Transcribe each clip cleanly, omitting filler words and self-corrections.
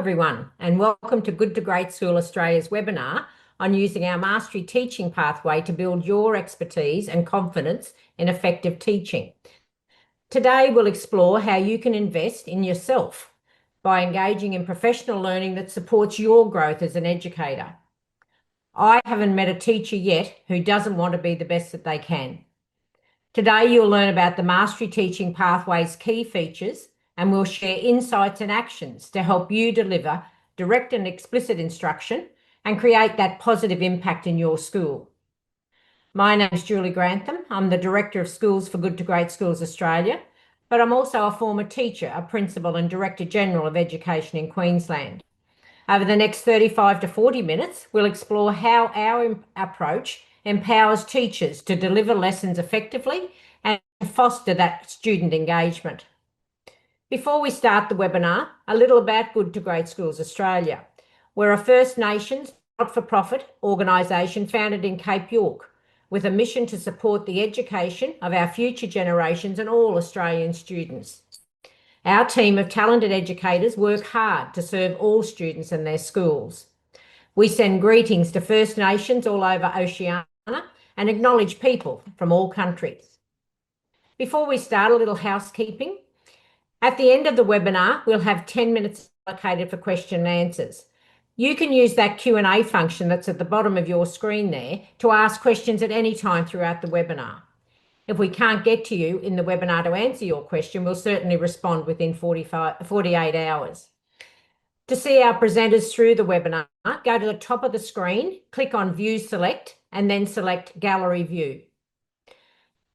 everyone, and welcome to Good to Great School Australia's webinar on using our Mastery Teaching Pathway to build your expertise and confidence in effective teaching. Today, we'll explore how you can invest in yourself by engaging in professional learning that supports your growth as an educator. I haven't met a teacher yet who doesn't want to be the best that they can. Today, you'll learn about the Mastery Teaching Pathway's key features, and we'll share insights and actions to help you deliver direct and explicit instruction and create that positive impact in your school. My name is Julie Grantham. I'm the Director of Schools for Good to Great Schools Australia, but I'm also a former teacher, a Principal and Director General of Education in Queensland. Over the next 35 to 40 minutes, we'll explore how our approach empowers teachers to deliver lessons effectively and foster that student engagement. Before we start the webinar, a little about Good to Great Schools Australia. We're a First Nations not-for-profit organisation founded in Cape York with a mission to support the education of our future generations and all Australian students. Our team of talented educators work hard to serve all students and their schools. We send greetings to First Nations all over Oceania and acknowledge people from all countries. Before we start, a little housekeeping. At the end of the webinar, we'll have 10 minutes allocated for question and answers. You can use that Q&A function that's at the bottom of your screen there to ask questions at any time throughout the webinar. If we can't get to you in the webinar to answer your question, we'll certainly respond within 48 hours. To see our presenters through the webinar, go to the top of the screen, click on View Select, and then select Gallery View.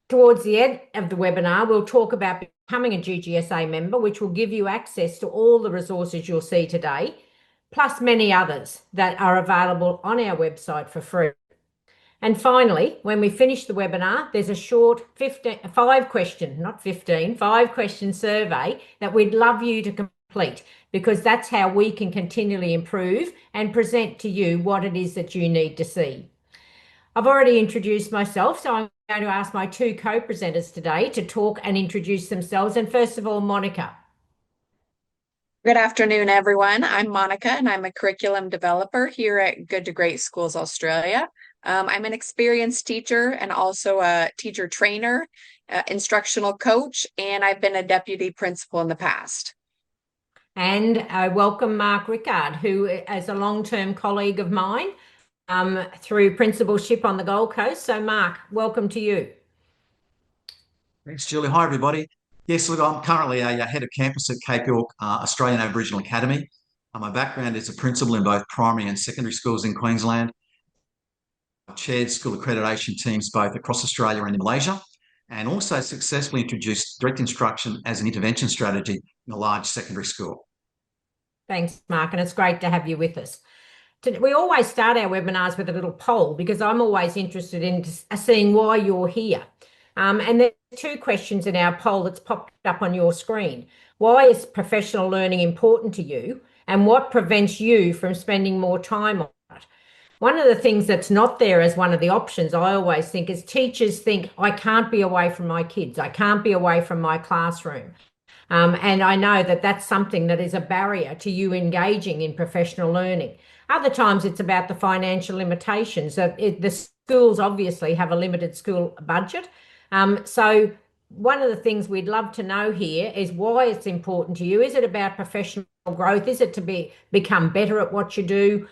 Towards the end of the webinar, we'll talk about becoming a GGSA member, which will give you access to all the resources you'll see today, plus many others that are available on our website for free. And finally, when we finish the webinar, there's a short 5-question survey that we'd love you to complete, because that's how we can continually improve and present to you what it is that you need to see. I've already introduced myself, so I'm going to ask my two co-presenters today to talk and introduce themselves. And first of all, Monica. Good afternoon, everyone. I'm Monica, and I'm a curriculum developer here at Good to Great Schools Australia. I'm an experienced teacher and also a teacher trainer, instructional coach, and I've been a deputy principal in the past. And I welcome Mark Rickard, who is a long-term colleague of mine through principalship on the Gold Coast. So Mark, welcome to you. Thanks, Julie. Hi, everybody. Yes, look, I'm currently a head of campus at Cape York Australian Aboriginal Academy. My background is a principal in both primary and secondary schools in Queensland. I've chaired school accreditation teams both across Australia and in Malaysia, and also successfully introduced direct instruction as an intervention strategy in a large secondary school. Thanks, Mark, and it's great to have you with us. We always start our webinars with a little poll because I'm always interested in seeing why you're here. And there's two questions in our poll that's popped up on your screen. Why is professional learning important to you, and what prevents you from spending more time on it? One of the things that's not there as one of the options, I always think, is teachers think, I can't be away from my kids. I can't be away from my classroom. And I know that that's something that is a barrier to you engaging in professional learning. Other times it's about the financial limitations. The schools obviously have a limited school budget. So one of the things we'd love to know here is why it's important to you. Is it about professional growth? Is it to become better at what you do?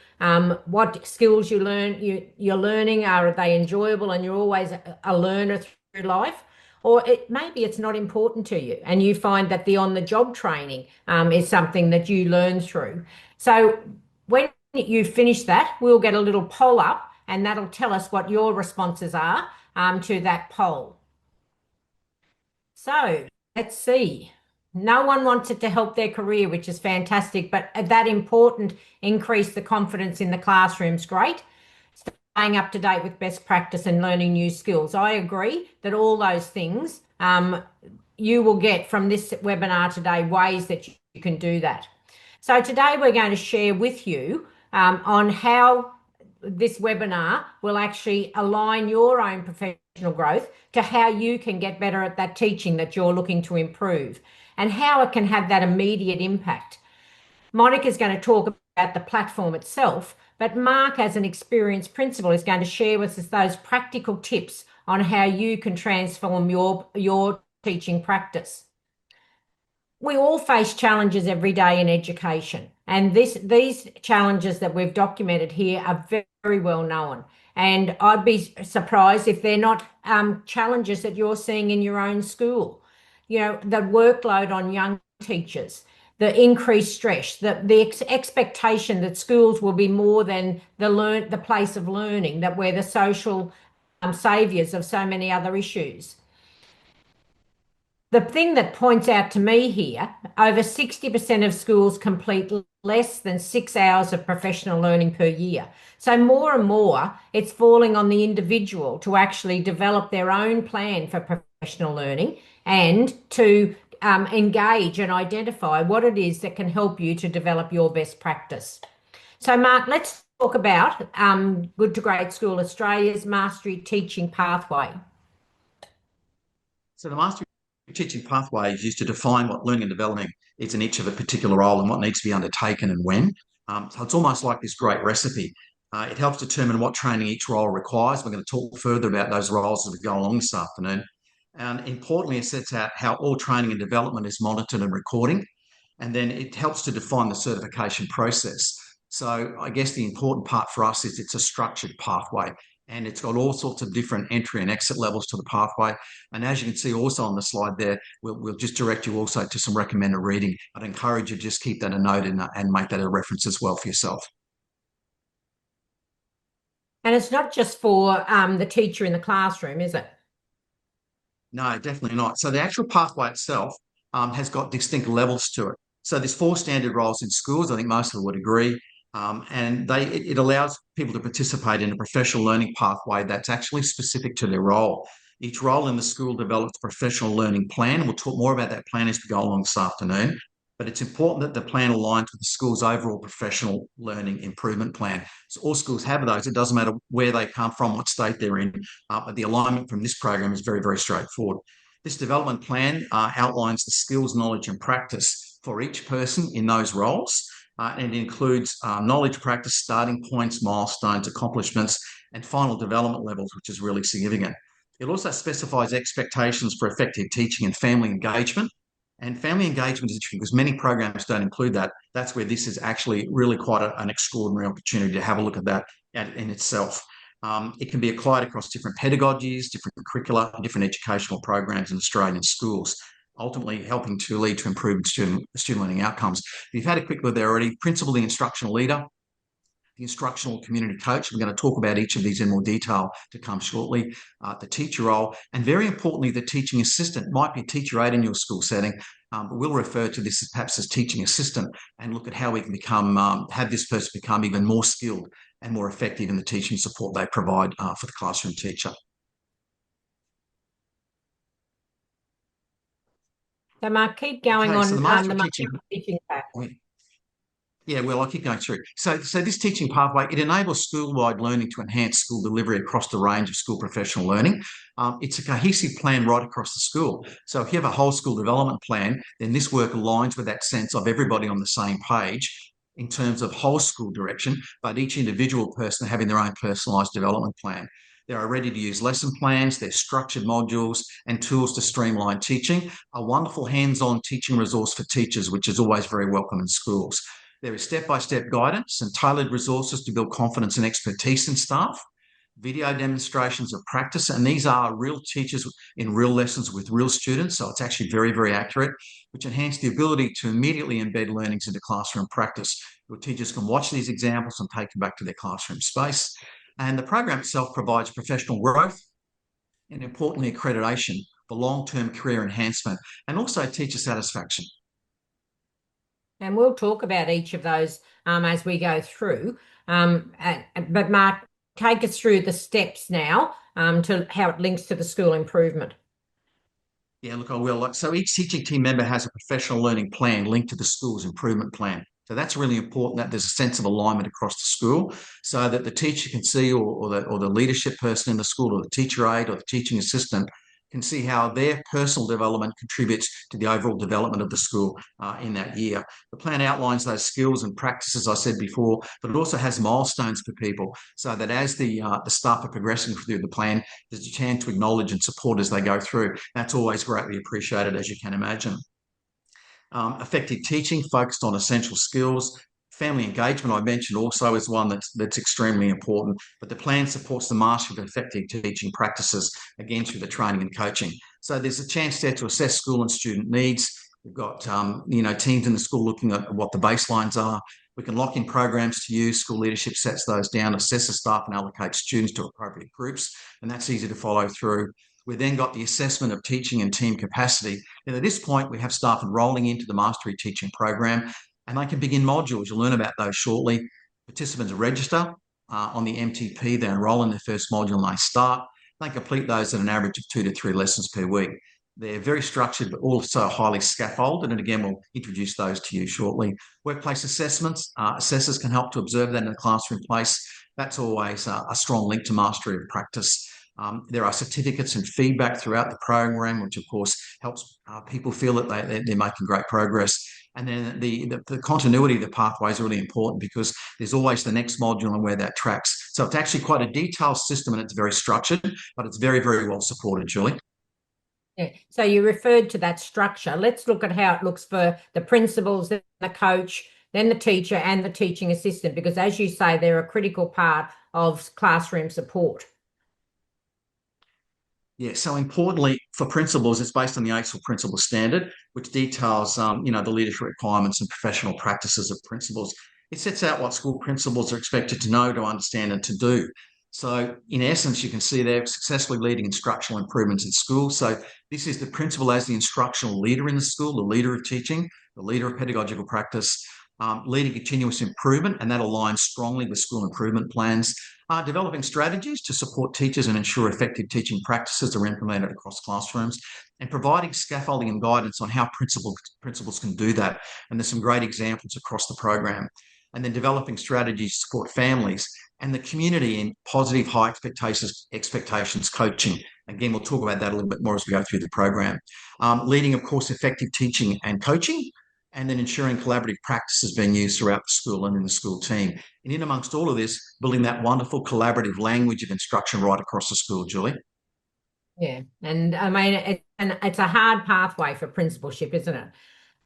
What skills you're learning, are they enjoyable and you're always a learner through life? Or maybe it's not important to you and you find that the on-the-job training is something that you learn through. So when you finish that, we'll get a little poll up and that'll tell us what your responses are to that poll. So let's see. No one wants it to help their career, which is fantastic, but that important increase the confidence in the classroom's great. Staying up to date with best practice and learning new skills. I agree that all those things you will get from this webinar today, ways that you can do that. So today we're going to share with you on how this webinar will actually align your own professional growth to how you can get better at that teaching that you're looking to improve and how it can have that immediate impact. Monica's going to talk about the platform itself, but Mark, as an experienced principal, is going to share with us those practical tips on how you can transform your teaching practice. We all face challenges every day in education, and these challenges that we've documented here are very well known. And I'd be surprised if they're not challenges that you're seeing in your own school. You know, the workload on young teachers, the increased stress, the expectation that schools will be more than the place of learning, that we're the social saviours of so many other issues. The thing that points out to me here, over 60% of schools complete less than 6 hours of professional learning per year. So more and more, it's falling on the individual to actually develop their own plan for professional learning and to engage and identify what it is that can help you to develop your best practice. So Mark, let's talk about Good to Great School Australia's Mastery Teaching Pathway. So the Mastery Teaching Pathway is used to define what learning and development is in each of a particular role and what needs to be undertaken and when. So it's almost like this great recipe. It helps determine what training each role requires. We're going to talk further about those roles as we go along this afternoon. And importantly, it sets out how all training and development is monitored and recording. And then it helps to define the certification process. So I guess the important part for us is it's a structured pathway, and it's got all sorts of different entry and exit levels to the pathway. And as you can see also on the slide there, we'll just direct you also to some recommended reading. I'd encourage you to just keep that a note and make that a reference as well for yourself. And it's not just for the teacher in the classroom, is it? No, definitely not. So the actual pathway itself has got distinct levels to it. So there's 4 standard roles in schools. I think most of them would agree. And it allows people to participate in a professional learning pathway that's actually specific to their role. Each role in the school develops a professional learning plan. We'll talk more about that plan as we go along this afternoon. But it's important that the plan aligns with the school's overall professional learning improvement plan. So all schools have those. It doesn't matter where they come from, what state they're in, but the alignment from this program is very, very straightforward. This development plan outlines the skills, knowledge, and practice for each person in those roles. And it includes knowledge, practice, starting points, milestones, accomplishments, and final development levels, which is really significant. It also specifies expectations for effective teaching and family engagement. And family engagement is interesting because many programs don't include that. That's where this is actually really quite an extraordinary opportunity to have a look at that in itself. It can be applied across different pedagogies, different curricula, different educational programs in Australian schools, ultimately helping to lead to improved student learning outcomes. You've had a quick look there already. Principal, the instructional leader, the instructional community coach. We're going to talk about each of these in more detail to come shortly. The teacher role, and very importantly, the teaching assistant. Might be a teacher aide in your school setting, but we'll refer to this as perhaps as teaching assistant and look at how we can have this person become even more skilled and more effective in the teaching support they provide for the classroom teacher. So Mark, keep going on the Mastery Teaching Pathway. Yeah, well, I'll keep going through. So this teaching pathway, it enables school-wide learning to enhance school delivery across the range of school professional learning. It's a cohesive plan right across the school. So if you have a whole school development plan, then this work aligns with that sense of everybody on the same page in terms of whole school direction, but each individual person having their own personalised development plan. There are ready-to-use lesson plans, there's structured modules and tools to streamline teaching, a wonderful hands-on teaching resource for teachers, which is always very welcome in schools. There is step-by-step guidance and tailored resources to build confidence and expertise in staff, video demonstrations of practice, and these are real teachers in real lessons with real students, so it's actually very, very accurate, which enhance the ability to immediately embed learnings into classroom practice. Your teachers can watch these examples and take them back to their classroom space. And the program itself provides professional growth and, importantly, accreditation for long-term career enhancement and also teacher satisfaction. And we'll talk about each of those as we go through. But Mark, take us through the steps now to how it links to the school improvement. Yeah, look, I will. So each teaching team member has a professional learning plan linked to the school's improvement plan. So that's really important that there's a sense of alignment across the school so that the teacher can see or the leadership person in the school or the teacher aide or the teaching assistant can see how their personal development contributes to the overall development of the school in that year. The plan outlines those skills and practices I said before, but it also has milestones for people so that as the staff are progressing through the plan, there's a chance to acknowledge and support as they go through. That's always greatly appreciated, as you can imagine. Effective teaching focused on essential skills. Family engagement, I mentioned, also is one that's extremely important, but the plan supports the mastery of effective teaching practices, again, through the training and coaching. So there's a chance there to assess school and student needs. We've got, teams in the school looking at what the baselines are. We can lock in programs to use. School leadership sets those down, assesses staff and allocates students to appropriate groups, and that's easy to follow through. We then got the assessment of teaching and team capacity. And at this point, we have staff enrolling into the Mastery Teaching Program, and they can begin modules. You'll learn about those shortly. Participants register on the MTP. They enroll in their first module and they start. They complete those at an average of 2 to 3 lessons per week. They're very structured, but also highly scaffolded. And again, we'll introduce those to you shortly. Workplace assessments. Assessors can help to observe that in a classroom place. That's always a strong link to mastery of practice. There are certificates and feedback throughout the program, which of course helps people feel that they're making great progress. And then the continuity of the pathway is really important because there's always the next module and where that tracks. So it's actually quite a detailed system and it's very structured, but it's very, very well supported, Julie. Yeah. So you referred to that structure. Let's look at how it looks for the principals, then the coach, then the teacher and the teaching assistant, because as you say, they're a critical part of classroom support. Yeah, so importantly for principals, it's based on the AITSL principal standard, which details, the leadership requirements and professional practices of principals. It sets out what school principals are expected to know, to understand and to do. So in essence, you can see they're successfully leading instructional improvements in school. So this is the principal as the instructional leader in the school, the leader of teaching, the leader of pedagogical practice, leading continuous improvement, and that aligns strongly with school improvement plans. Developing strategies to support teachers and ensure effective teaching practices are implemented across classrooms, and providing scaffolding and guidance on how principals can do that. And there's some great examples across the program. And then developing strategies to support families and the community in positive high expectations coaching. Again, we'll talk about that a little bit more as we go through the program. Leading, of course, effective teaching and coaching, and then ensuring collaborative practices being used throughout the school and in the school team. And in amongst all of this, building that wonderful collaborative language of instruction right across the school, Julie. Yeah, and I mean, it's a hard pathway for principalship, isn't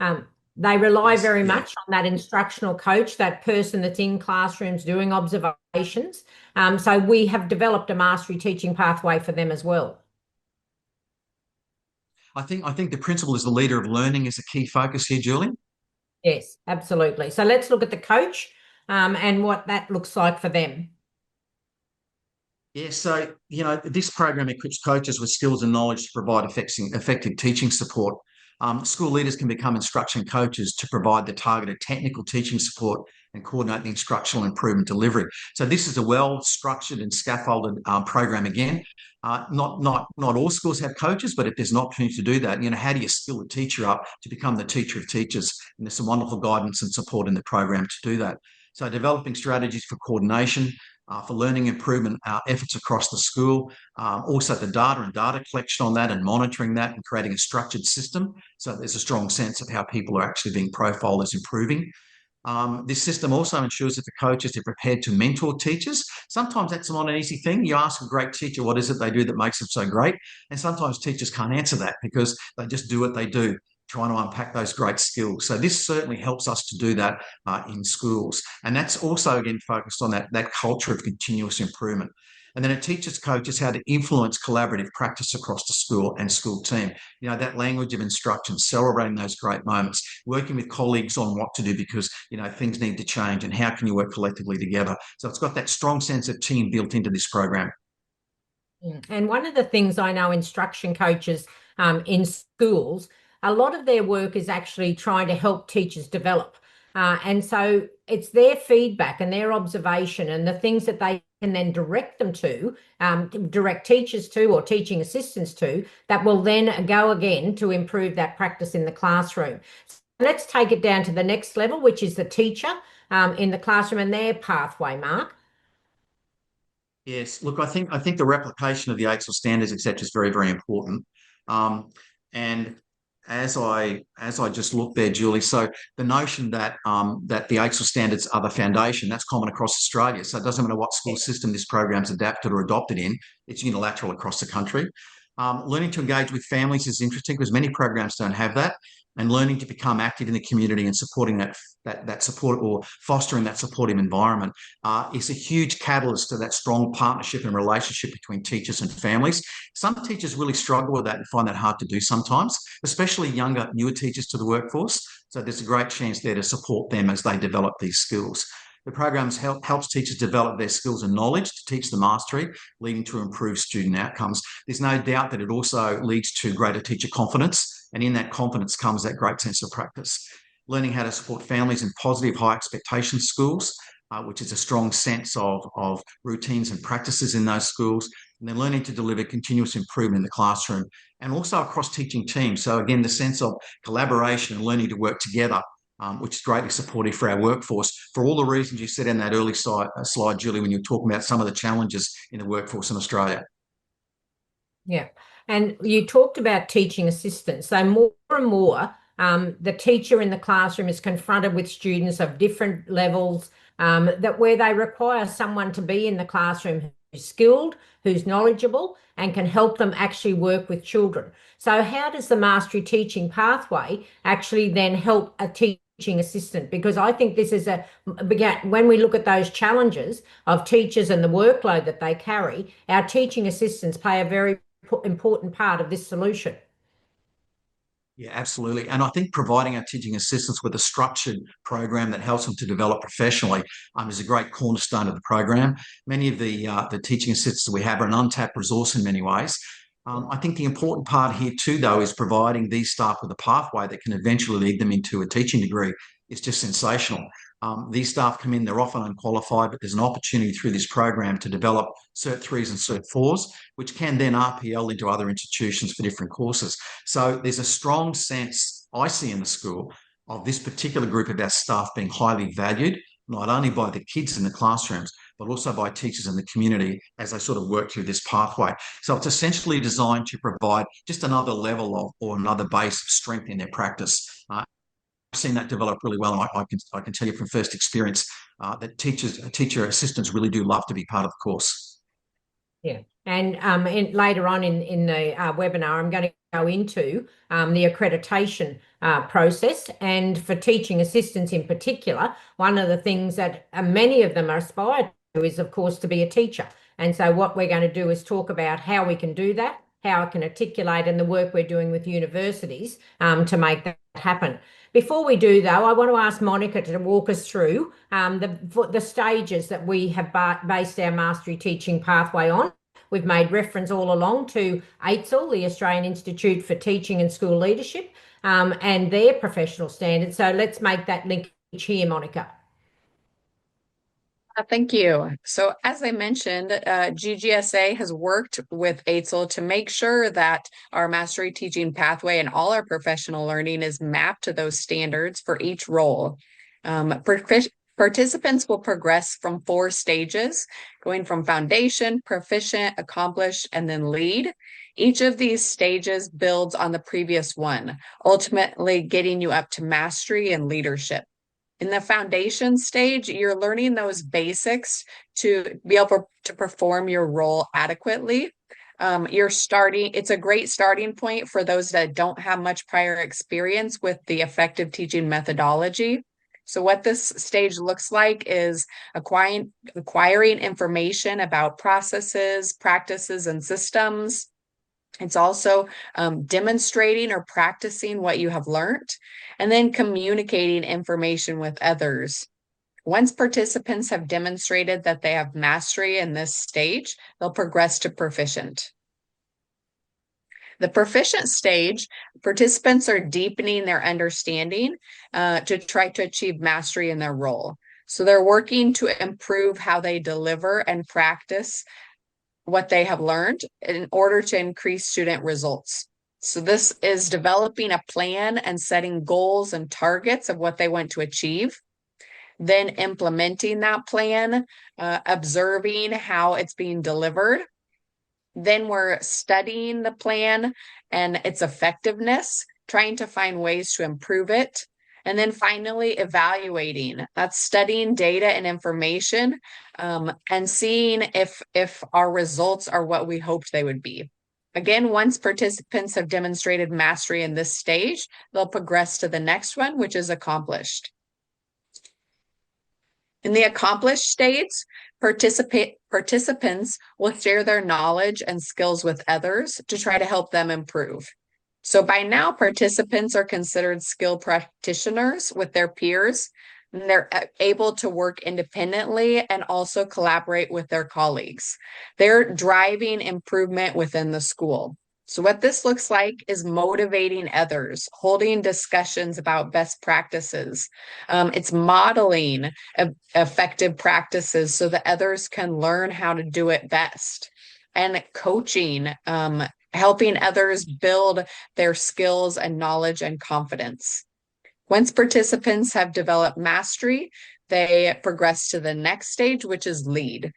it? They rely very much on that instructional coach, that person that's in classrooms doing observations. So we have developed a mastery teaching pathway for them as well. I think the principal as the leader of learning is a key focus here, Julie. Yes, absolutely. So let's look at the coach and what that looks like for them. Yeah, so, this program equips coaches with skills and knowledge to provide effective teaching support. School leaders can become instruction coaches to provide the targeted technical teaching support and coordinate the instructional improvement delivery. So this is a well-structured and scaffolded program again. Not all schools have coaches, but if there's an opportunity to do that, how do you skill a teacher up to become the teacher of teachers? And there's some wonderful guidance and support in the program to do that. So developing strategies for coordination, for learning improvement efforts across the school, also the data collection on that and monitoring that and creating a structured system so there's a strong sense of how people are actually being profiled as improving. This system also ensures that the coaches are prepared to mentor teachers. Sometimes that's not an easy thing. You ask a great teacher, what is it they do that makes them so great? And sometimes teachers can't answer that because they just do what they do, trying to unpack those great skills. So this certainly helps us to do that in schools. And that's also, again, focused on that culture of continuous improvement. And then it teaches coaches how to influence collaborative practice across the school and school team. That language of instruction, celebrating those great moments, working with colleagues on what to do because, things need to change and how can you work collectively together. So it's got that strong sense of team built into this program. And one of the things I know instruction coaches in schools, a lot of their work is actually trying to help teachers develop. And so it's their feedback and their observation and the things that they can then direct them to, direct teachers to or teaching assistants to, that will then go again to improve that practice in the classroom. So let's take it down to the next level, which is the teacher in the classroom and their pathway, Mark. Yes, look, I think the replication of the AITSL standards, etc., is very, very important. And as I just looked there, Julie, so the notion that that the AITSL standards are the foundation, that's common across Australia. So it doesn't matter what school system this program's adapted or adopted in, it's unilateral across the country. Learning to engage with families is interesting because many programs don't have that. And learning to become active in the community and supporting that support, or fostering that supportive environment, is a huge catalyst to that strong partnership and relationship between teachers and families. Some teachers really struggle with that and find that hard to do sometimes, especially younger, newer teachers to the workforce. So there's a great chance there to support them as they develop these skills. The programs helps teachers develop their skills and knowledge to teach the mastery, leading to improved student outcomes. There's no doubt that it also leads to greater teacher confidence, and in that confidence comes that great sense of practice. Learning how to support families in positive, high expectation schools, which is a strong sense of routines and practices in those schools, and then learning to deliver continuous improvement in the classroom and also across teaching teams. So again, the sense of collaboration and learning to work together, which is greatly supportive for our workforce, for all the reasons you said in that early slide, Julie, when you were talking about some of the challenges in the workforce in Australia. Yeah. And you talked about teaching assistants. So more and more, the teacher in the classroom is confronted with students of different levels, that where they require someone to be in the classroom who's skilled, who's knowledgeable, and can help them actually work with children. So how does the Mastery Teaching Pathway actually then help a teaching assistant? Because I think this is when we look at those challenges of teachers and the workload that they carry, our teaching assistants play a very important part of this solution. Yeah, absolutely. And I think providing our teaching assistants with a structured program that helps them to develop professionally is a great cornerstone of the program. Many of the teaching assistants we have are an untapped resource in many ways. I think the important part here too, though, is providing these staff with a pathway that can eventually lead them into a teaching degree. It's just sensational. These staff come in, they're often unqualified, but there's an opportunity through this program to develop Cert 3s and Cert 4s, which can then RPL into other institutions for different courses. So there's a strong sense I see in the school of this particular group of our staff being highly valued, not only by the kids in the classrooms, but also by teachers in the community as they sort of work through this pathway. So it's essentially designed to provide just another level of, or another base of strength in their practice. I've seen that develop really well, and I can tell you from first experience that teacher assistants really do love to be part of the course. Yeah, and later on in the webinar, I'm going to go into the accreditation process. And for teaching assistants in particular, one of the things that many of them aspire to is, of course, to be a teacher. And so what we're going to do is talk about how we can do that, how it can articulate, and the work we're doing with universities to make that happen. Before we do, though, I want to ask Monica to walk us through the stages that we have based our Mastery Teaching Pathway on. We've made reference all along to AITSL, the Australian Institute for Teaching and School Leadership, and their professional standards. So let's make that linkage here, Monica. Thank you. So as I mentioned, GGSA has worked with AITSL to make sure that our Mastery Teaching Pathway and all our professional learning is mapped to those standards for each role. Participants will progress from 4 stages, going from foundation, proficient, accomplished, and then lead. Each of these stages builds on the previous one, ultimately getting you up to mastery and leadership. In the foundation stage, you're learning those basics to be able to perform your role adequately. It's a great starting point for those that don't have much prior experience with the effective teaching methodology. So what this stage looks like is acquiring information about processes, practices, and systems. It's also demonstrating or practicing what you have learned, and then communicating information with others. Once participants have demonstrated that they have mastery in this stage, they'll progress to proficient. The proficient stage, participants are deepening their understanding to try to achieve mastery in their role. So they're working to improve how they deliver and practice what they have learned in order to increase student results. So this is developing a plan and setting goals and targets of what they want to achieve, then implementing that plan, observing how it's being delivered, Then we're studying the plan and its effectiveness, trying to find ways to improve it. And then finally, evaluating. That's studying data and information, and seeing if our results are what we hoped they would be. Again, once participants have demonstrated mastery in this stage, they'll progress to the next one, which is accomplished. In the accomplished states, participants will share their knowledge and skills with others to try to help them improve. So by now, participants are considered skilled practitioners with their peers, and they're able to work independently and also collaborate with their colleagues. They're driving improvement within the school. So what this looks like is motivating others, holding discussions about best practices. It's modeling effective practices so that others can learn how to do it best. And coaching, helping others build their skills and knowledge and confidence. Once participants have developed mastery, they progress to the next stage, which is lead.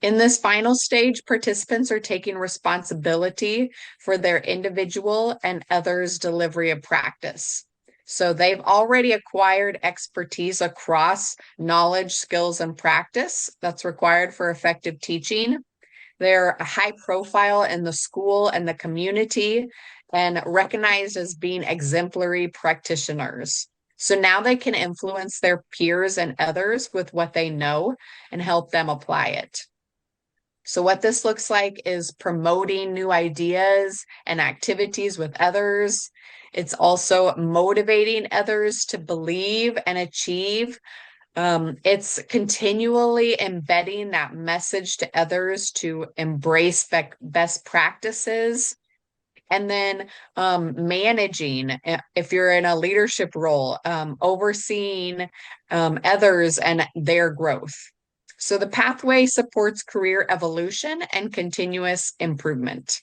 In this final stage, participants are taking responsibility for their individual and others' delivery of practice. So they've already acquired expertise across knowledge, skills, and practice that's required for effective teaching. They're a high profile in the school and the community and recognized as being exemplary practitioners. So now they can influence their peers and others with what they know and help them apply it. So what this looks like is promoting new ideas and activities with others. It's also motivating others to believe and achieve. It's continually embedding that message to others to embrace best practices. And then managing, if you're in a leadership role, overseeing others and their growth. So the pathway supports career evolution and continuous improvement.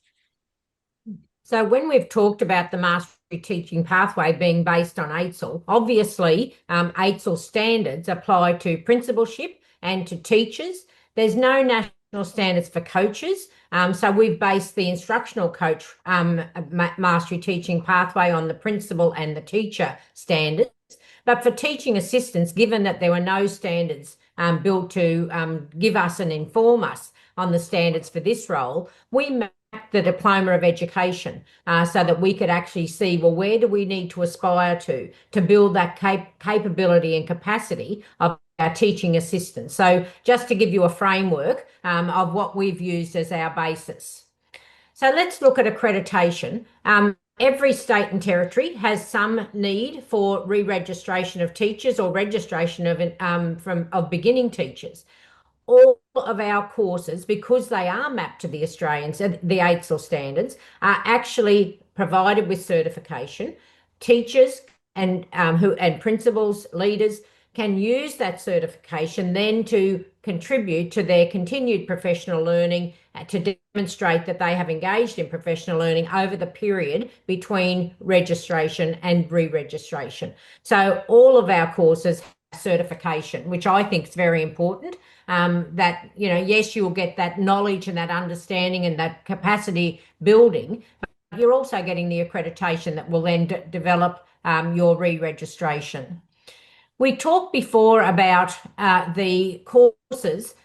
So when we've talked about the mastery teaching pathway being based on AITSL, obviously AITSL standards apply to principalship and to teachers. There's no national standards for coaches. So we've based the instructional coach mastery teaching pathway on the principal and the teacher standards. But for teaching assistants, given that there were no standards built to give us and inform us on the standards for this role, we mapped the diploma of education so that we could actually see, well, where do we need to aspire to build that capability and capacity of our teaching assistants. So just to give you a framework of what we've used as our basis. So let's look at accreditation. Every state and territory has some need for re-registration of teachers or registration of beginning teachers. All of our courses, because they are mapped to the Australians, the AITSL standards, are actually provided with certification. Teachers and principals, leaders can use that certification then to contribute to their continued professional learning, to demonstrate that they have engaged in professional learning over the period between registration and re-registration. So all of our courses have certification, which I think is very important. That, yes, you'll get that knowledge and that understanding and that capacity building, but you're also getting the accreditation that will then develop your re-registration. We talked before about the courses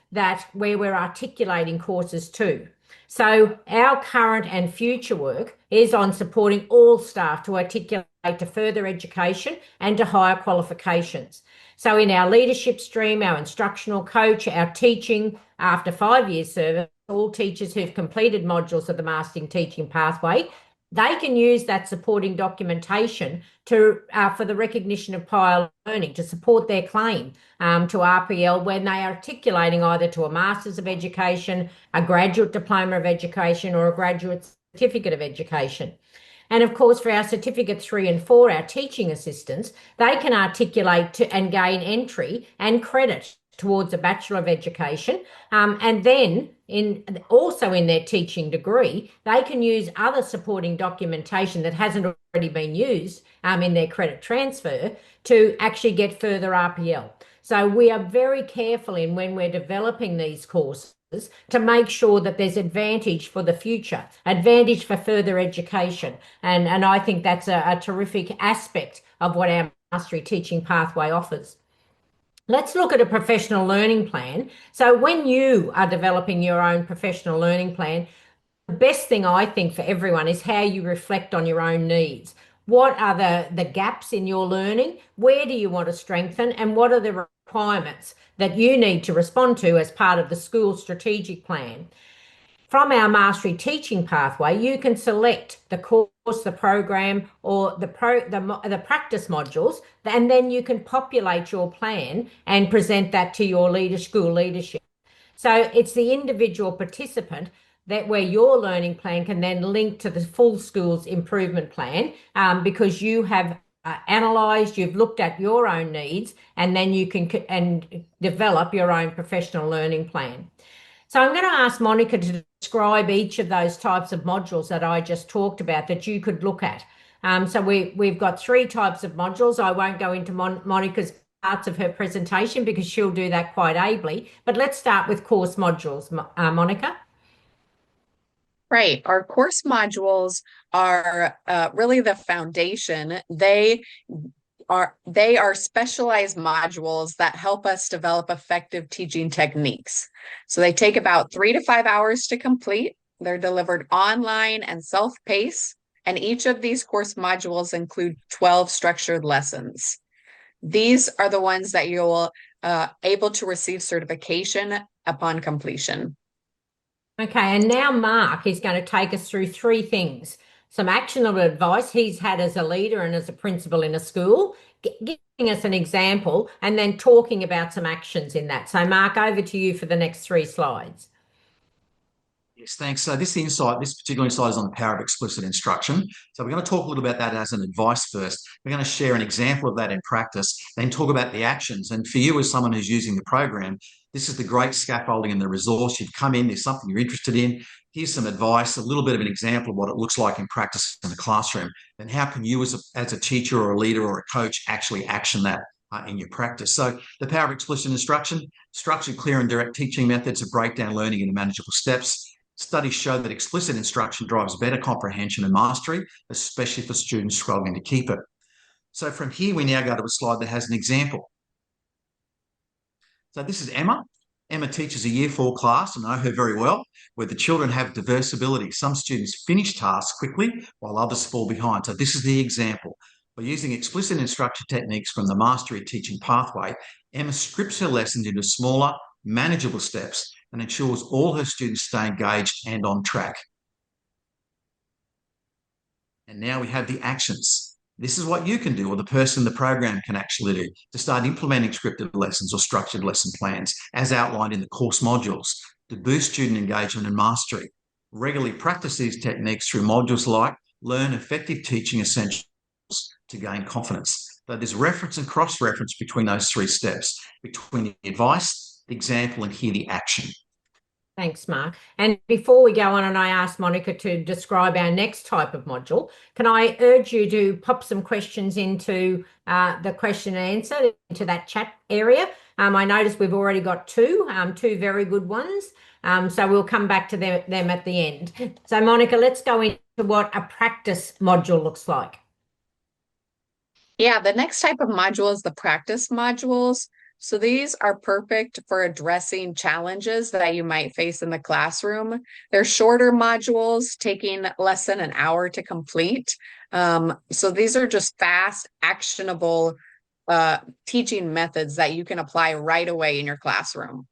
where we're articulating courses to. So our current and future work is on supporting all staff to articulate to further education and to higher qualifications. So in our leadership stream, our instructional coach, our teaching, after 5 years service, all teachers who've completed modules of the Mastering Teaching Pathway, they can use that supporting documentation for the recognition of prior learning to support their claim to RPL when they are articulating either to a Masters of Education, a Graduate Diploma of Education, or a Graduate Certificate of Education. And of course, for our Certificate 3 and 4, our teaching assistants, they can articulate and gain entry and credit towards a Bachelor of Education. And then also in their teaching degree, they can use other supporting documentation that hasn't already been used in their credit transfer to actually get further RPL. So we are very careful in when we're developing these courses to make sure that there's advantage for the future, advantage for further education. And I think that's a terrific aspect of what our Mastery Teaching Pathway offers. Let's look at a professional learning plan. So when you are developing your own professional learning plan, the best thing I think for everyone is how you reflect on your own needs. What are the gaps in your learning? Where do you want to strengthen? And what are the requirements that you need to respond to as part of the school strategic plan? From our Mastery Teaching Pathway, you can select the course, the program, or the practice modules, and then you can populate your plan and present that to your school leadership. So it's the individual participant that where your learning plan can then link to the full school's improvement plan, because you have analysed, you've looked at your own needs, and then you can develop your own professional learning plan. So I'm going to ask Monica to describe each of those types of modules that I just talked about that you could look at. So we've got 3 types of modules. I won't go into Monica's parts of her presentation because she'll do that quite ably. But let's start with course modules, Monica. Right. Our course modules are really the foundation. They are specialized modules that help us develop effective teaching techniques. So they take about 3 to 5 hours to complete. They're delivered online and self-paced, and each of these course modules include 12 structured lessons. These are the ones that you'll able to receive certification upon completion. Okay, and now Mark is going to take us through 3 things. Some actionable advice he's had as a leader and as a principal in a school, giving us an example, and then talking about some actions in that. So Mark, over to you for the next 3 slides. Yes, thanks. So this particular insight is on the power of explicit instruction. So we're going to talk a little about that as an advice first. We're going to share an example of that in practice, then talk about the actions. And for you as someone who's using the program, this is the great scaffolding and the resource. You've come in, there's something you're interested in. Here's some advice, a little bit of an example of what it looks like in practice in the classroom. Then how can you as a teacher or a leader or a coach actually action that in your practice? So the power of explicit instruction, structured, clear and direct teaching methods to break down learning into manageable steps. Studies show that explicit instruction drives better comprehension and mastery, especially for students struggling to keep it. So from here, we now go to a slide that has an example. So this is Emma. Emma teaches a Year 4 class, and I know her very well, where the children have diverse abilities. Some students finish tasks quickly, while others fall behind. So this is the example. By using explicit instruction techniques from the Mastery Teaching Pathway, Emma strips her lessons into smaller, manageable steps and ensures all her students stay engaged and on track. And now we have the actions. This is what you can do, or the person in the program can actually do, to start implementing scripted lessons or structured lesson plans as outlined in the course modules to boost student engagement and mastery. Regularly practice these techniques through modules like Learn Effective Teaching Essentials to gain confidence. So there's reference and cross-reference between those 3 steps, between the advice, the example, and here the action. Thanks, Mark. And before we go on and I ask Monica to describe our next type of module, can I urge you to pop some questions into the question and answer into that chat area? I noticed we've already got 2 very good ones. So we'll come back to them at the end. So Monica, let's go into what a practice module looks like. Yeah, the next type of module is the practice modules. So these are perfect for addressing challenges that you might face in the classroom. They're shorter modules, taking less than an hour to complete. So these are just fast, actionable teaching methods that you can apply right away in your classroom.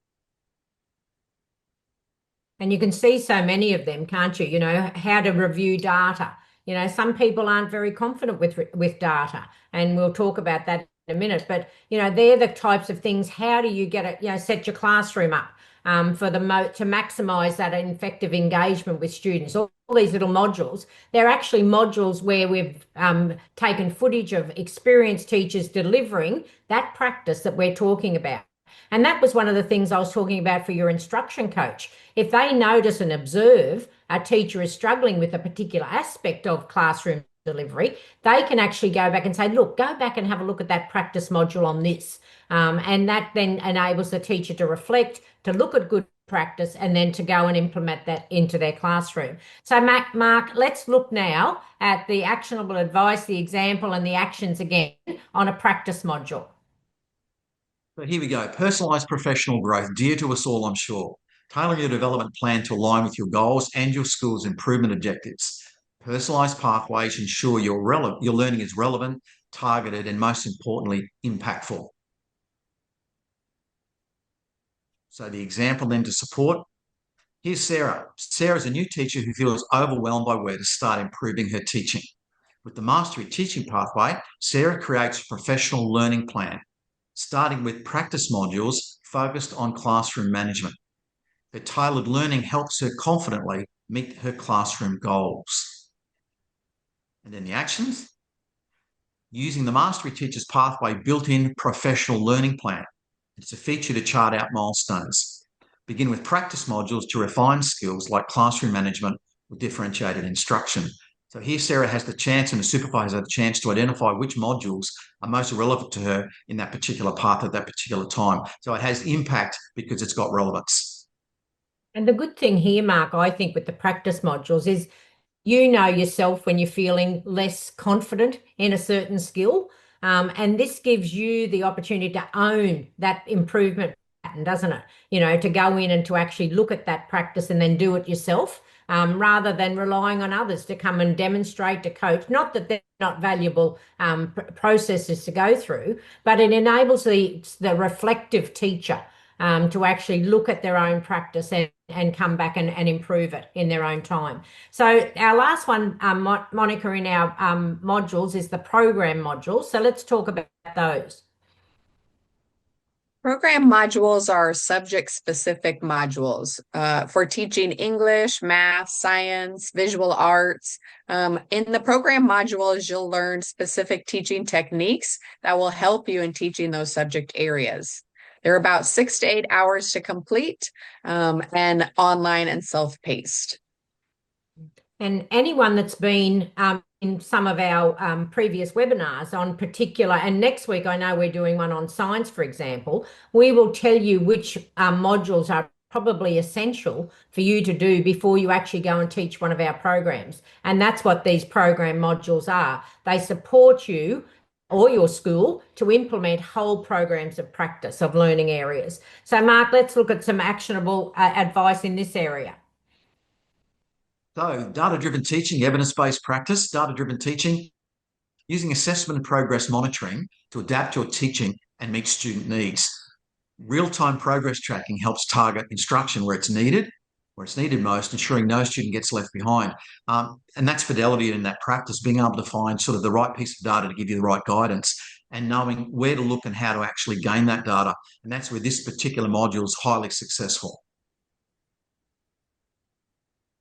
And you can see so many of them, can't you? You know, how to review data. You know, some people aren't very confident with data, and we'll talk about that in a minute. But, you know, they're the types of things. How do you get it, you know, set your classroom up to maximize that effective engagement with students? All these little modules, they're actually modules where we've taken footage of experienced teachers delivering that practice that we're talking about. And that was one of the things I was talking about for your instruction coach. If they notice and observe a teacher is struggling with a particular aspect of classroom delivery, they can actually go back and say, look, go back and have a look at that practice module on this. And that then enables the teacher to reflect, to look at good practice, and then to go and implement that into their classroom. So Mark, let's look now at the actionable advice, the example, and the actions again on a practice module. So here we go. Personalised professional growth, dear to us all, I'm sure. Tailor your development plan to align with your goals and your school's improvement objectives. Personalised pathways ensure your learning is relevant, targeted, and most importantly, impactful. So the example then to support. Here's Sarah. Sarah's a new teacher who feels overwhelmed by where to start improving her teaching. With the Mastery Teaching Pathway, Sarah creates a professional learning plan, starting with practice modules focused on classroom management. Her tailored learning helps her confidently meet her classroom goals. And then the actions. Using the Mastery Teachers Pathway built-in professional learning plan. It's a feature to chart out milestones. Begin with practice modules to refine skills like classroom management or differentiated instruction. So here Sarah has the chance, and the supervisor has the chance to identify which modules are most relevant to her in that particular path at that particular time. So it has impact because it's got relevance. And the good thing here, Mark, I think with the practice modules is you know yourself when you're feeling less confident in a certain skill. And this gives you the opportunity to own that improvement pattern, doesn't it? You know, to go in and to actually look at that practice and then do it yourself, rather than relying on others to come and demonstrate, to coach. Not that they're not valuable processes to go through, but it enables the reflective teacher to actually look at their own practice and come back and improve it in their own time. So our last one, Monica, in our modules is the program module. So let's talk about those. Program modules are subject-specific modules for teaching English, math, science, visual arts. In the program modules, you'll learn specific teaching techniques that will help you in teaching those subject areas. They're about 6 to 8 hours to complete, and online and self-paced. And anyone that's been in some of our previous webinars on particular, and next week I know we're doing one on science, for example, we will tell you which modules are probably essential for you to do before you actually go and teach one of our programs. And that's what these program modules are. They support you or your school to implement whole programs of practice of learning areas. So Mark, let's look at some actionable advice in this area. So data-driven teaching, evidence-based practice, data-driven teaching, using assessment and progress monitoring to adapt your teaching and meet student needs. Real-time progress tracking helps target instruction where it's needed most, ensuring no student gets left behind. And that's fidelity in that practice, being able to find sort of the right piece of data to give you the right guidance and knowing where to look and how to actually gain that data. And that's where this particular module is highly successful.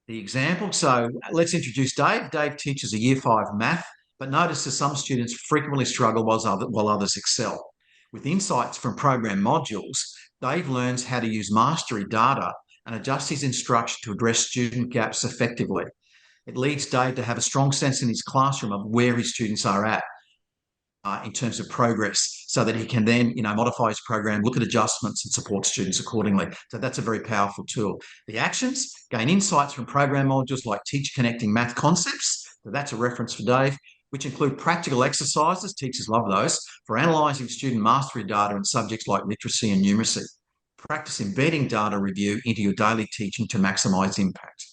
The example, so let's introduce Dave. Dave teaches a Year 5 math, but notices some students frequently struggle while others excel. With insights from program modules, Dave learns how to use Mastery data and adjust his instruction to address student gaps effectively. It leads Dave to have a strong sense in his classroom of where his students are at in terms of progress, so that he can then, modify his program, look at adjustments and support students accordingly. So that's a very powerful tool. The actions, gain insights from program modules like Teach Connecting Math Concepts. So that's a reference for Dave, which include practical exercises, teachers love those, for analysing student mastery data in subjects like literacy and numeracy. Practice embedding data review into your daily teaching to maximise impact.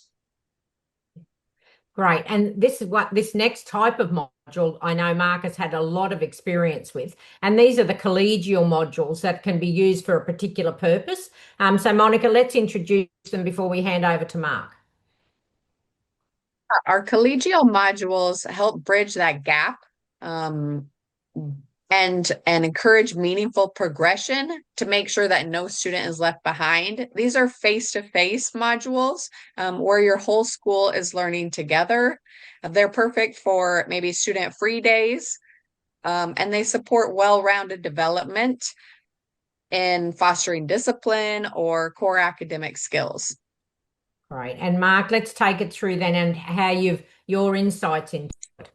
Great. And this is what this next type of module I know Mark has had a lot of experience with. And these are the collegial modules that can be used for a particular purpose. So Monica, let's introduce them before we hand over to Mark. Our collegial modules help bridge that gap and encourage meaningful progression to make sure that no student is left behind. These are face-to-face modules where your whole school is learning together. They're perfect for maybe student-free days, and they support well-rounded development in fostering discipline or core academic skills. Right. And Mark, let's take it through then and how your insights into it.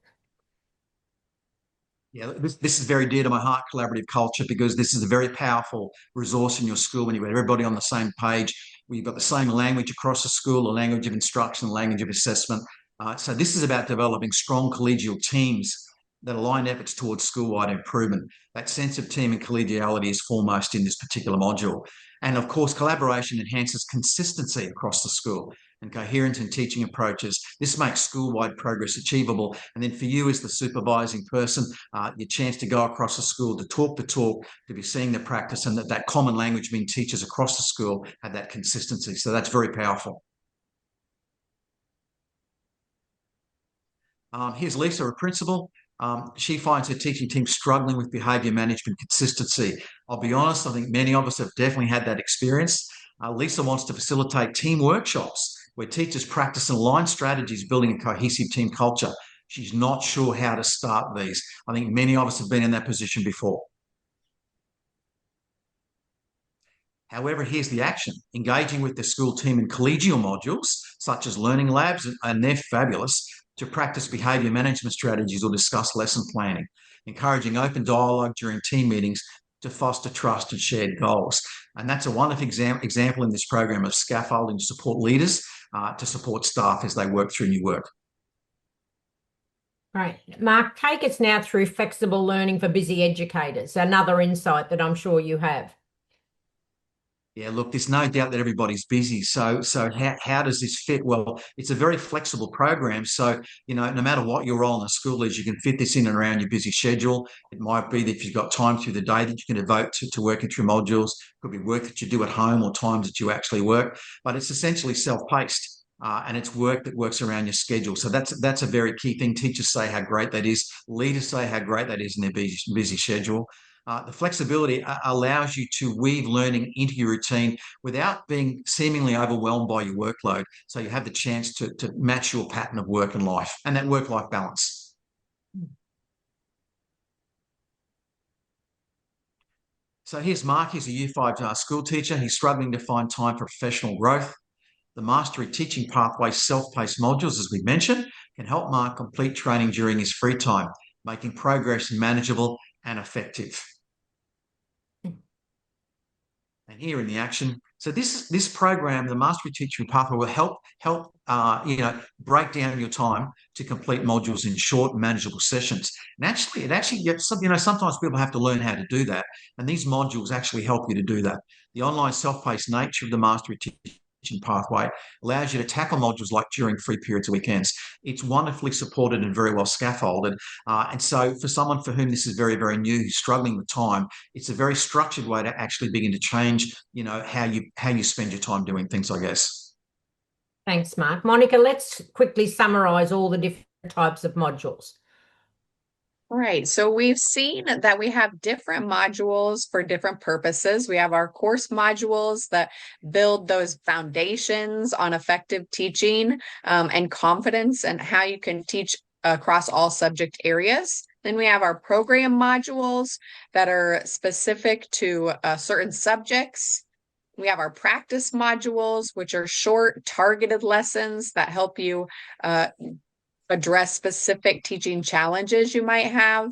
Yeah, this is very dear to my heart, collaborative culture, because this is a very powerful resource in your school when you've got everybody on the same page, where you've got the same language across the school, the language of instruction, the language of assessment. So this is about developing strong collegial teams that align efforts towards school-wide improvement. That sense of team and collegiality is foremost in this particular module. And of course, collaboration enhances consistency across the school and coherence in teaching approaches. This makes school-wide progress achievable. And then for you as the supervising person, your chance to go across the school, to talk the talk, to be seeing the practice, and that common language between teachers across the school have that consistency. So that's very powerful. Here's Lisa, a principal. She finds her teaching team struggling with behaviour management consistency. I'll be honest, I think many of us have definitely had that experience. Lisa wants to facilitate team workshops where teachers practice and align strategies building a cohesive team culture. She's not sure how to start these. I think many of us have been in that position before. However, here's the action. Engaging with the school team in collegial modules, such as learning labs, and they're fabulous, to practice behaviour management strategies or discuss lesson planning. Encouraging open dialogue during team meetings to foster trust and shared goals. And that's a wonderful example in this program of scaffolding to support leaders, to support staff as they work through new work. Right. Mark, take us now through flexible learning for busy educators, another insight that I'm sure you have. Yeah, look, there's no doubt that everybody's busy. So how does this fit? Well, it's a very flexible program. So, no matter what your role in the school is, you can fit this in and around your busy schedule. It might be that if you've got time through the day that you can devote to working through modules. It could be work that you do at home or times that you actually work. But it's essentially self-paced. And it's work that works around your schedule. So that's a very key thing. Teachers say how great that is. Leaders say how great that is in their busy schedule. The flexibility allows you to weave learning into your routine without being seemingly overwhelmed by your workload. So you have the chance to match your pattern of work and life and that work-life balance. So here's Mark. He's a Year 5 school teacher. He's struggling to find time for professional growth. The Mastery Teaching Pathway self-paced modules, as we mentioned, can help Mark complete training during his free time, making progress manageable and effective. And here in the action. So this program, the Mastery Teaching Pathway, will help break down your time to complete modules in short, manageable sessions. And it actually gets sometimes people have to learn how to do that, and these modules actually help you to do that. The online self-paced nature of the Mastery Teaching Pathway allows you to tackle modules like during free periods or weekends. It's wonderfully supported and very well scaffolded. And so for someone for whom this is very, very new, who's struggling with time, it's a very structured way to actually begin to change, how you spend your time doing things, I guess. Thanks, Mark. Monica, let's quickly summarise all the different types of modules. Right. So we've seen that we have different modules for different purposes. We have our course modules that build those foundations on effective teaching and confidence and how you can teach across all subject areas. Then we have our program modules that are specific to certain subjects. We have our practice modules, which are short, targeted lessons that help you address specific teaching challenges you might have.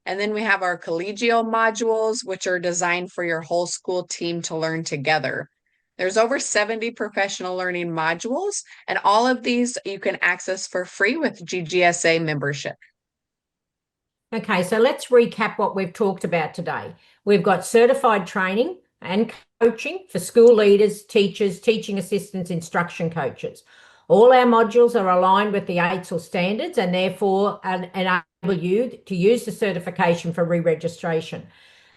And then we have our collegial modules, which are designed for your whole school team to learn together. There's over 70 professional learning modules, and all of these you can access for free with GGSA membership. Okay, so let's recap what we've talked about today. We've got certified training and coaching for school leaders, teachers, teaching assistants, instruction coaches. All our modules are aligned with the AITSL standards and therefore enable you to use the certification for re-registration.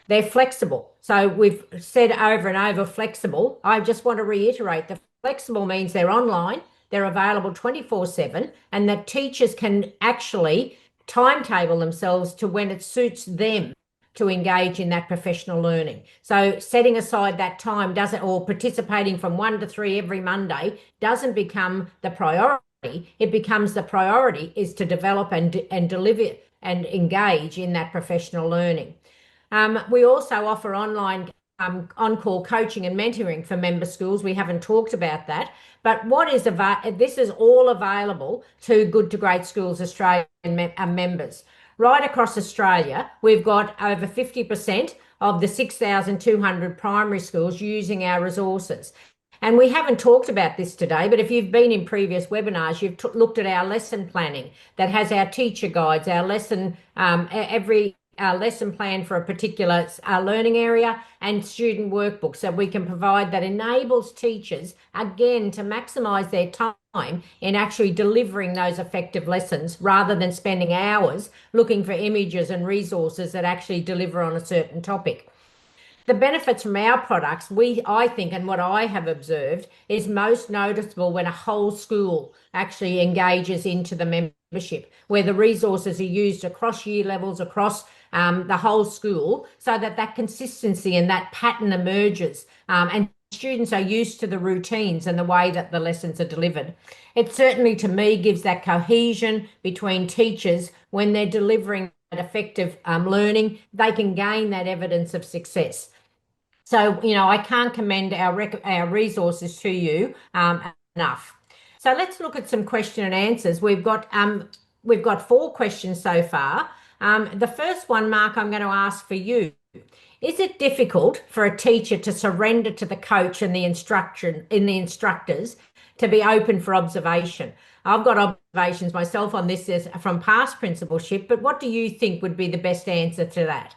They're flexible. So we've said over and over flexible. I just want to reiterate that flexible means they're online, they're available 24/7, and that teachers can actually timetable themselves to when it suits them to engage in that professional learning. So setting aside that time or participating from 1 to 3 every Monday doesn't become the priority. It becomes the priority is to develop and deliver and engage in that professional learning. We also offer online on-call coaching and mentoring for member schools. We haven't talked about that, but this is all available to Good to Great Schools Australia members. right across Australia, we've got over 50% of the 6,200 primary schools using our resources. And we haven't talked about this today, but if you've been in previous webinars, you've looked at our lesson planning that has our teacher guides, our lesson, every lesson plan for a particular learning area, and student workbooks that we can provide that enables teachers, again, to maximise their time in actually delivering those effective lessons rather than spending hours looking for images and resources that actually deliver on a certain topic. The benefits from our products, I think, and what I have observed, is most noticeable when a whole school actually engages into the membership, where the resources are used across year levels, across the whole school, so that consistency and that pattern emerges, and students are used to the routines and the way that the lessons are delivered. It certainly, to me, gives that cohesion between teachers when they're delivering that effective learning. They can gain that evidence of success. So, I can't commend our resources to you enough. So let's look at some question and answers. We've got 4 questions so far. The first one, Mark, I'm going to ask for you. Is it difficult for a teacher to surrender to the coach and the instructors to be open for observation? I've got observations myself on this from past principalship, but what do you think would be the best answer to that?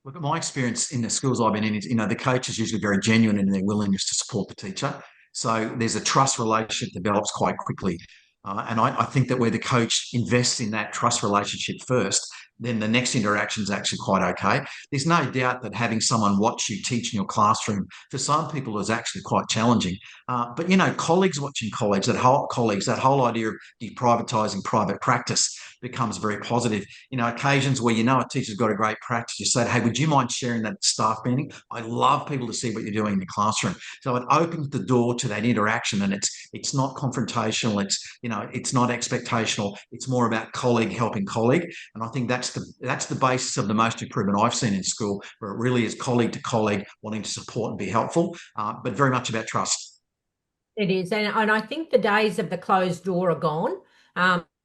Look, at my experience in the schools I've been in is, the coach is usually very genuine in their willingness to support the teacher. So there's a trust relationship develops quite quickly. And I think that where the coach invests in that trust relationship first, then the next interaction is actually quite okay. There's no doubt that having someone watch you teach in your classroom for some people is actually quite challenging. But colleagues watching colleagues, that whole idea of deprivatising private practice becomes very positive. Occasions where a teacher's got a great practice, you say, hey, would you mind sharing that at staff meeting? I love people to see what you're doing in the classroom. So it opens the door to that interaction, and it's not confrontational. It's not expectational. It's more about colleague helping colleague. And I think that's the basis of the most improvement I've seen in school, where it really is colleague to colleague wanting to support and be helpful, but very much about trust. It is. And I think the days of the closed door are gone.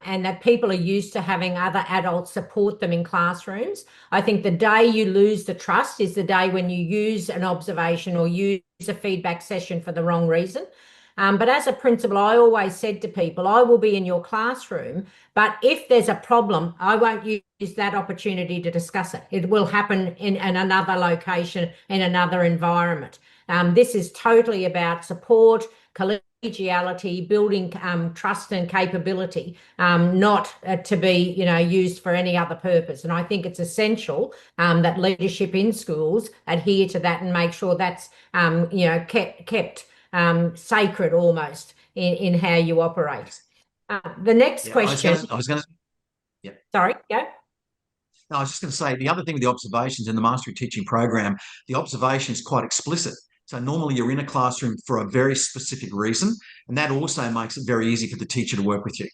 And that people are used to having other adults support them in classrooms. I think the day you lose the trust is the day when you use an observation or use a feedback session for the wrong reason. But as a principal, I always said to people, I will be in your classroom, but if there's a problem, I won't use that opportunity to discuss it. It will happen in another location, in another environment. This is totally about support, collegiality, building trust and capability, not to be, used for any other purpose. And I think it's essential that leadership in schools adhere to that and make sure that's, kept sacred almost in how you operate. The next question. Yeah. Sorry, go. No, I was just going to say, the other thing with the observations in the Mastery Teaching Program, the observation is quite explicit. So normally you're in a classroom for a very specific reason, and that also makes it very easy for the teacher to work with you.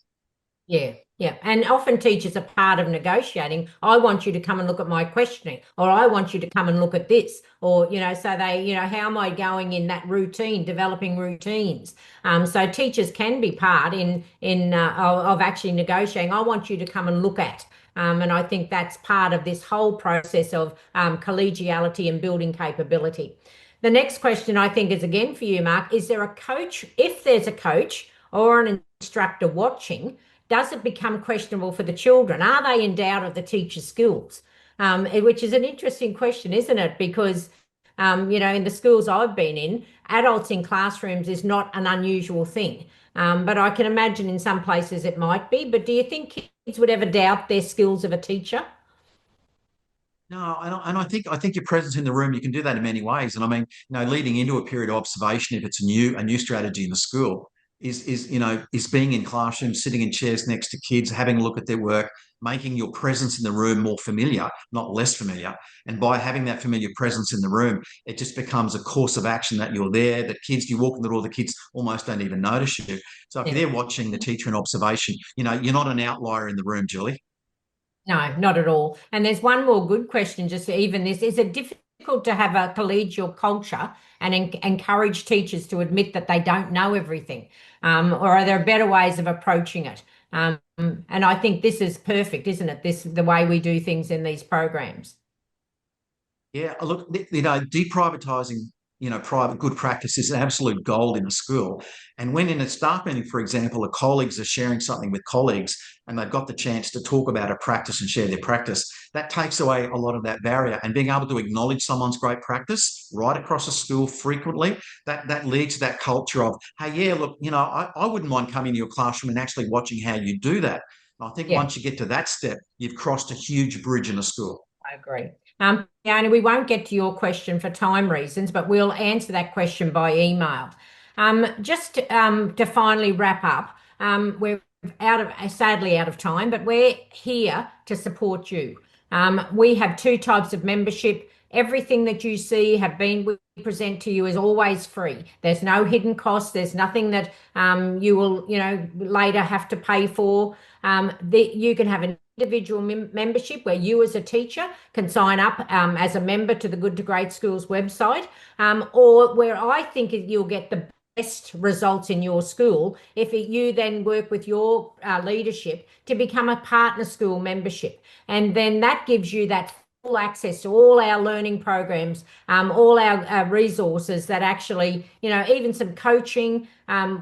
Yeah. And often teachers are part of negotiating. I want you to come and look at my questioning, or I want you to come and look at this, or, so they, how am I going in that routine, developing routines? So teachers can be part of actually negotiating. I want you to come and look at. And I think that's part of this whole process of collegiality and building capability. The next question I think is again for you, Mark. Is there a coach? If there's a coach or an instructor watching, does it become questionable for the children? Are they in doubt of the teacher's skills? Which is an interesting question, isn't it? Because, in the schools I've been in, adults in classrooms is not an unusual thing. But I can imagine in some places it might be. But do you think kids would ever doubt their skills of a teacher? No, and I think your presence in the room, you can do that in many ways. And I mean, leading into a period of observation, if it's a new strategy in the school, is being in classrooms, sitting in chairs next to kids, having a look at their work, making your presence in the room more familiar, not less familiar. And by having that familiar presence in the room, it just becomes a course of action that you're there, that you walk in the door, the kids almost don't even notice you. So if you're there watching the teacher in observation, you're not an outlier in the room, Julie. No, not at all. And there's one more good question, just even this. Is it difficult to have a collegial culture and encourage teachers to admit that they don't know everything? Or are there better ways of approaching it? And I think this is perfect, isn't it? The way we do things in these programs. Yeah, look, deprivatising, private good practice is absolute gold in a school. And when in a staff meeting, for example, the colleagues are sharing something with colleagues and they've got the chance to talk about a practice and share their practice, that takes away a lot of that barrier. And being able to acknowledge someone's great practice right across a school frequently, that leads to that culture of, hey, yeah, look, I wouldn't mind coming to your classroom and actually watching how you do that. And I think Yeah. once you get to that step, you've crossed a huge bridge in a school. I agree. Fiona, we won't get to your question for time reasons, but we'll answer that question by email. Just to finally wrap up, we're sadly out of time, but we're here to support you. We have two types of membership. Everything that you see we present to you is always free. There's no hidden cost. There's nothing that you will, later have to pay for. You can have an individual membership where you as a teacher can sign up as a member to the Good to Great Schools website, or where I think you'll get the best results in your school if you then work with your leadership to become a partner school membership. And then that gives you that full access to all our learning programs, all our resources that actually, even some coaching,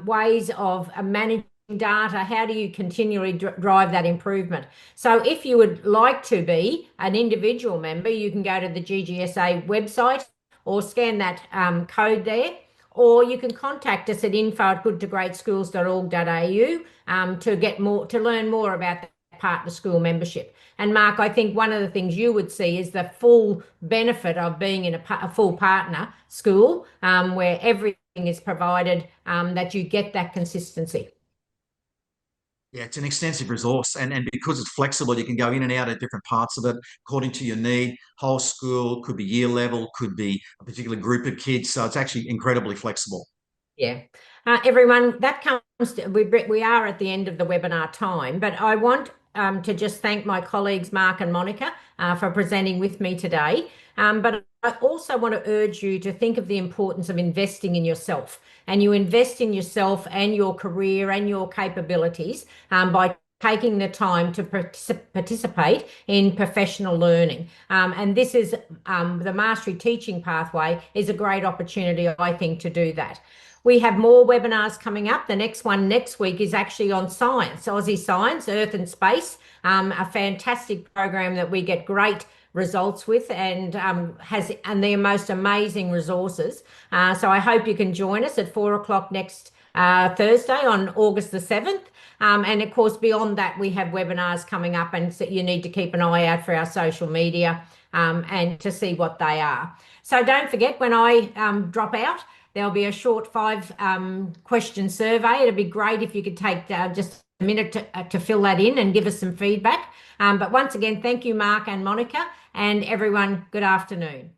ways of managing data, how do you continually drive that improvement? So if you would like to be an individual member, you can go to the GGSA website or scan that code there, or you can contact us at info@goodtogreatschools.org.au to learn more about the partner school membership. And Mark, I think one of the things you would see is the full benefit of being in a full partner school, where everything is provided, that you get that consistency. Yeah, it's an extensive resource, and because it's flexible, you can go in and out of different parts of it according to your need. Whole school, could be year level, could be a particular group of kids. So it's actually incredibly flexible. Yeah. Everyone, that comes to, we are at the end of the webinar time, but I want to just thank my colleagues, Mark and Monica, for presenting with me today. But I also want to urge you to think of the importance of investing in yourself. And you invest in yourself and your career and your capabilities by taking the time to participate in professional learning. And this is the Mastery Teaching Pathway is a great opportunity, I think, to do that. We have more webinars coming up. The next one next week is actually on science, Aussie Science, Earth and Space, a fantastic program that we get great results with and the most amazing resources. So I hope you can join us at 4 o'clock next Thursday on August the 7th. And of course, beyond that, we have webinars coming up, and so you need to keep an eye out for our social media and to see what they are. So don't forget, when I drop out, there'll be a short 5 question survey. It'd be great if you could take just a minute to fill that in and give us some feedback. But once again, thank you, Mark and Monica, and everyone, good afternoon.